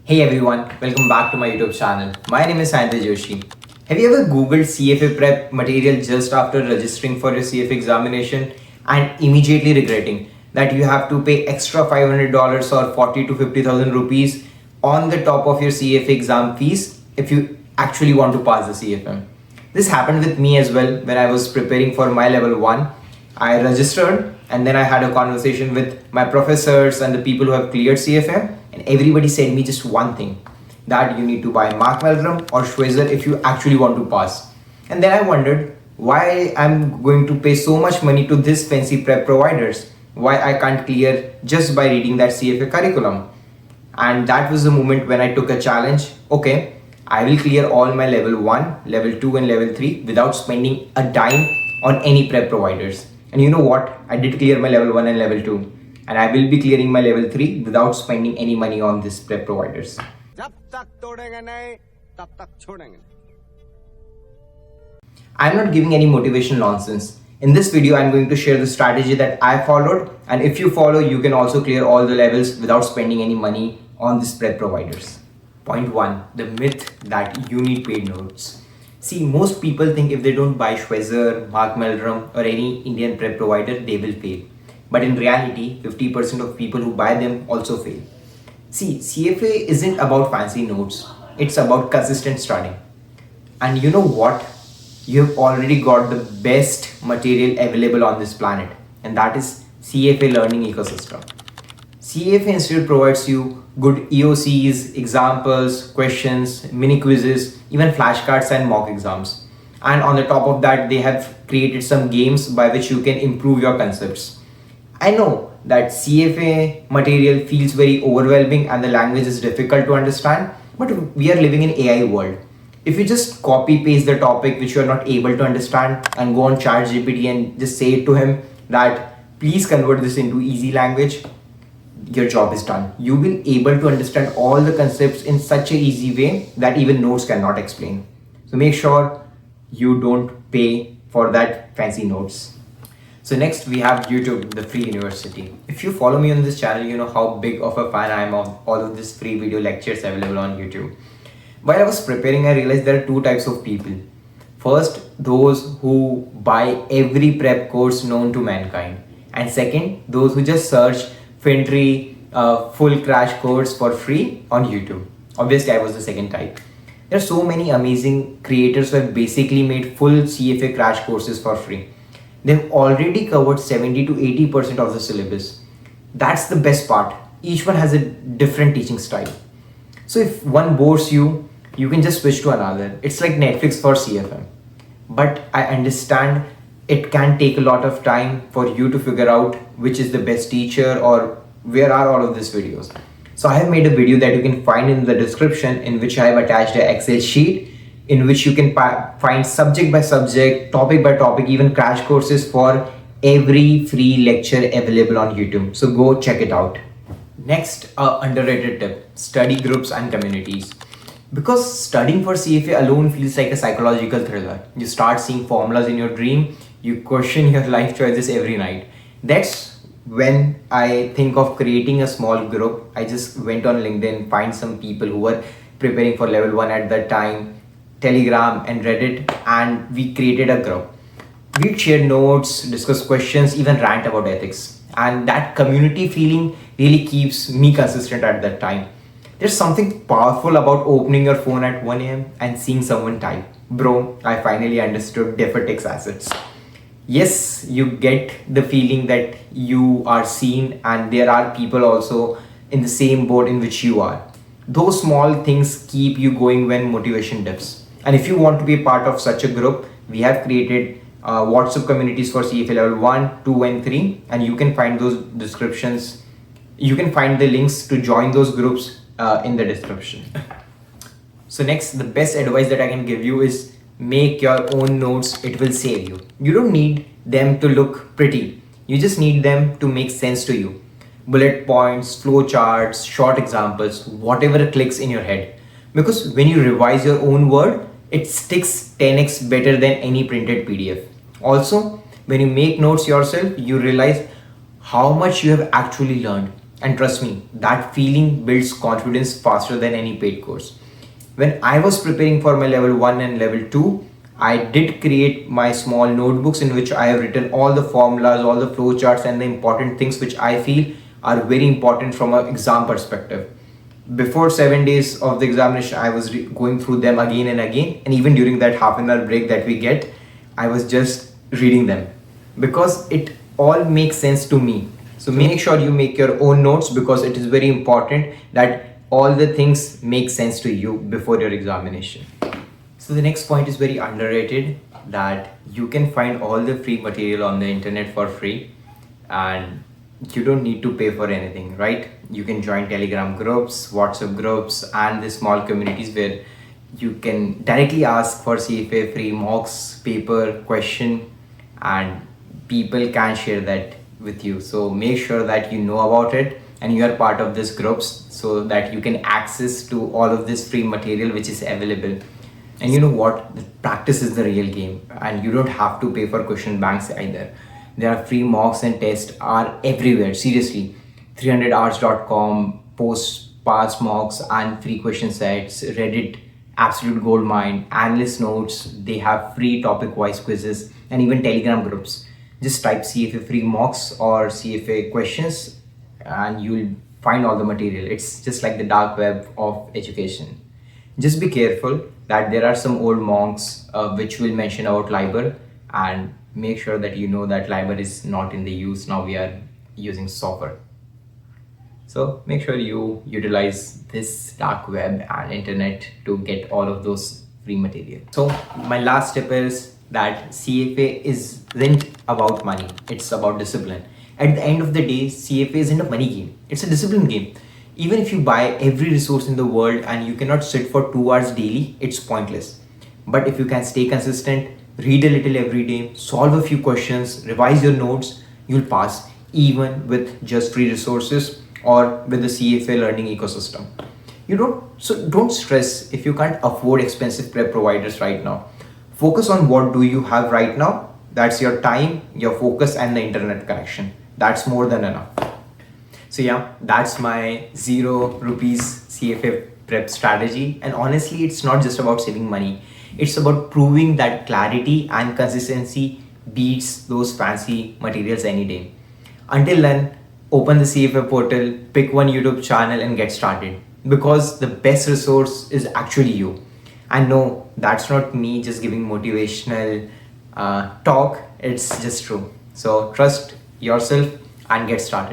Hey everyone, welcome back to my YouTube channel. My name is Sanjay Joshi. Have you ever googled CFA prep material just after registering for your CFA examination and immediately regretting that you have to pay extra $500 or 40 to 50,000 rupees on the top of your CFA exam fees if you actually want to pass the CFM? This happened with me as well when I was preparing for my level 1. I registered and then I had a conversation with my professors and the people who have cleared CFM, and everybody said me just one thing, that you need to buy Mark Milgram or Schweizer if you actually want to pass. And then I wondered why I'm going to pay so much money to this fancy prep providers, why I can't clear just by reading that CFA curriculum. And that was the moment when I took a challenge. Okay, I will clear all my level 1, level 2 and level 3 without spending a dime on any prep providers. And you know what? I did clear my level 1 and level 2. And I will be clearing my level 3 without spending any money on these prep providers. I'm not giving any motivation nonsense. In this video, I'm going to share the strategy that I followed. And if you follow, you can also clear all the levels without spending any money on these prep providers. Point 1. The myth that you need paid notes. See, most people think if they don't buy Schweizer, Mark Milgram or any Indian prep provider, they will fail. But in reality, 50% of people who buy them also fail. See, CFA isn't about fancy notes. It's about consistent studying. And you know what? You have already got the best material available on this planet. And that is CFA Learning Ecosystem. CFA Institute provides you good EOCs, examples, questions, mini quizzes, even flashcards and mock exams. And on the top of that, they have created some games by which you can improve your concepts. I know that CFA material feels very overwhelming and the language is difficult to understand, but we are living in AI world. If you just copy paste the topic which you are not able to understand and go on ChatGPT and just say to him that please convert this into easy language, your job is done. You will able to understand all the concepts in such a easy way that even notes cannot explain. So make sure you don't pay for that fancy notes. So next we have YouTube, the free university. If you follow me on this channel, you know how big of a fan I am of all of these free video lectures available on YouTube. While I was preparing, I realized there are two types of people. First, those who buy every prep course known to mankind. And second, those who just search Fintry full crash course for free on YouTube. Obviously, I was the second type. There are so many amazing creators who have basically made full CFA crash courses for free. They've already covered 70 to 80% of the syllabus. That's the best part. Each one has a different teaching style. So if one bores you, you can just switch to another. It's like Netflix for CFM. But I understand it can take a lot of time for you to figure out which is the best teacher or where are all of these videos. So I have made a video that you can find in the description in which I have attached an Excel sheet in which you can find subject by subject, topic by topic, even crash courses for every free lecture available on YouTube. So go check it out. Next, underrated tip, study groups and communities. Because studying for CFA alone feels like a psychological thriller. You start seeing formulas in your dream, you question your life choices every night. That's when I think of creating a small group. I just went on LinkedIn, find some people who were preparing for level 1 at that time, Telegram and Reddit, and we created a group. We'd share notes, discuss questions, even rant about ethics. And that community feeling really keeps me consistent at that time. There's something powerful about opening your phone at 1 a.m. and seeing someone type, "Bro, I finally understood deferred tax assets." Yes, you get the feeling that you are seen and there are people also in the same boat in which you are. Those small things keep you going when motivation dips. And if you want to be a part of such a group, we have created WhatsApp communities for CFA level 1, 2 and 3, and you can find those descriptions. You can find the links to join those groups in the description. So next, the best advice that I can give you is make your own notes. It will save you. You don't need them to look pretty. You just need them to make sense to you. Bullet points, flow charts, short examples, whatever clicks in your head. Because when you revise your own word, it sticks 10x better than any printed PDF. Also, when you make notes yourself, you realize how much you have actually learned And trust me, that feeling builds confidence faster than any paid course. When I was preparing for my level 1 and level 2, I did create my small notebooks in which I have written all the formulas, all the flow charts, and the important things which I feel are very important from an exam perspective. Before 7 days of the examination, I was going through them again and again, and even during that half an hour break that we get, I was just reading them because it all makes sense to me. So make sure you make your own notes because it is very important that all the things make sense to you before your examination. So the next point is very underrated, that you can find all the free material on the internet for free and you don't need to pay for anything, right? You can join Telegram groups, WhatsApp groups, and the small communities where you can directly ask for CFA free mocks, paper, question, and people can share that with you. So make sure that you know about it and you are part of these groups so that you can access to all of this free material which is available. And you know what? The practice is the real game, and you don't have to pay for question banks either. There are free mocks and tests are everywhere. Seriously, 300hours.com posts past mocks and free question sets. Reddit, absolute gold mine, analyst notes. They have free topic-wise quizzes and even Telegram groups. Just type CFA free mocks or CFA questions, and you'll find all the material. It's just like the dark web of education. Just be careful that there are some old monks which will mention about LIBOR, and make sure that you know that LIBOR is not in the use. Now we are using SOFR. So make sure you utilize this dark web and internet to get all of those free material. So my last tip is that CFA isn't about money. It's about discipline. At the end of the day, CFA isn't a money game. It's a discipline game. Even if you buy every resource in the world and you cannot sit for 2 hours daily, it's pointless. But if you can stay consistent, read a little every day, solve a few questions, revise your notes, you'll pass even with just free resources or with the CFA Learning Ecosystem. Don't stress if you can't afford expensive prep providers right now. Focus on what do you have right now. That's your time, your focus, and the internet connection. That's more than enough. So yeah, that's my 0 rupees CFA prep strategy. And honestly, it's not just about saving money. It's about proving that clarity and consistency beats those fancy materials any day. Until then, open the CFA portal, pick one YouTube channel and get started. Because the best resource is actually you. And no, that's not me just giving motivational talk. It's just true. So trust yourself and get started.